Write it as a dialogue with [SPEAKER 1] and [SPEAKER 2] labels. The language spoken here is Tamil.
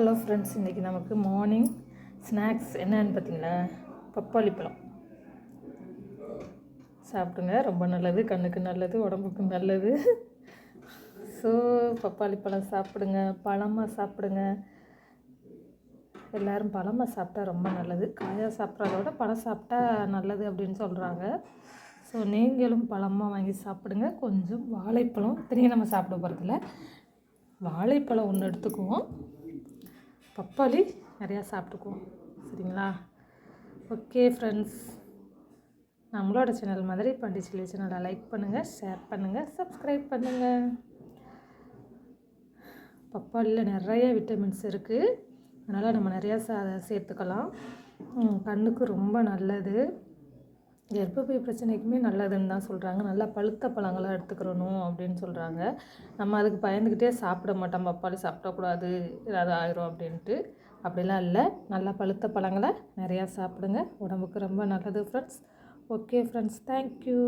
[SPEAKER 1] ஹலோ ஃப்ரெண்ட்ஸ், இன்றைக்கி நமக்கு மார்னிங் ஸ்நாக்ஸ் என்னன்னு பார்த்தீங்களா? பப்பாளி பழம் சாப்பிடுங்க, ரொம்ப நல்லது, கண்ணுக்கு நல்லது, உடம்புக்கு நல்லது. ஸோ பப்பாளி பழம் சாப்பிடுங்க, பழமாக சாப்பிடுங்க. எல்லோரும் பழமாக சாப்பிட்டா ரொம்ப நல்லது. காயாக சாப்பிட்றத விட பழம் சாப்பிட்டா நல்லது அப்படின்னு சொல்கிறாங்க. ஸோ நீங்களும் பழமாக வாங்கி சாப்பிடுங்க. கொஞ்சம் வாழைப்பழம், இத்தனையும் நம்ம சாப்பிட போகிறதில்ல. வாழைப்பழம் ஒன்று எடுத்துக்குவோம், பப்பாளி நிறையா சாப்பிட்டுக்குவோம். சரிங்களா? ஓகே ஃப்ரெண்ட்ஸ், நம்மளோட சேனல் மதுரை பாண்டிச்சேரி சேனலை லைக் பண்ணுங்கள், ஷேர் பண்ணுங்கள், சப்ஸ்கிரைப் பண்ணுங்கள். பப்பாளியில் நிறைய விட்டமின்ஸ் இருக்குது, அதனால் நம்ம நிறையா சேர்த்துக்கலாம். கண்ணுக்கு ரொம்ப நல்லது, கர்ப்பப்பை பிரச்சனைக்குமே நல்லதுன்னு தான் சொல்கிறாங்க. நல்லா பழுத்த பழங்களாக எடுத்துக்கிறணும் அப்படின்னு சொல்கிறாங்க. நம்ம அதுக்கு பயந்துக்கிட்டே சாப்பிட மாட்டோம், பப்பாளி சாப்பிடக்கூடாது ஏதாவது ஆயிரும் அப்படின்ட்டு. அப்படிலாம் இல்லை, நல்லா பழுத்த பழங்களை நிறையா சாப்பிடுங்க, உடம்புக்கு ரொம்ப நல்லது ஃப்ரெண்ட்ஸ். Okay friends, thank you.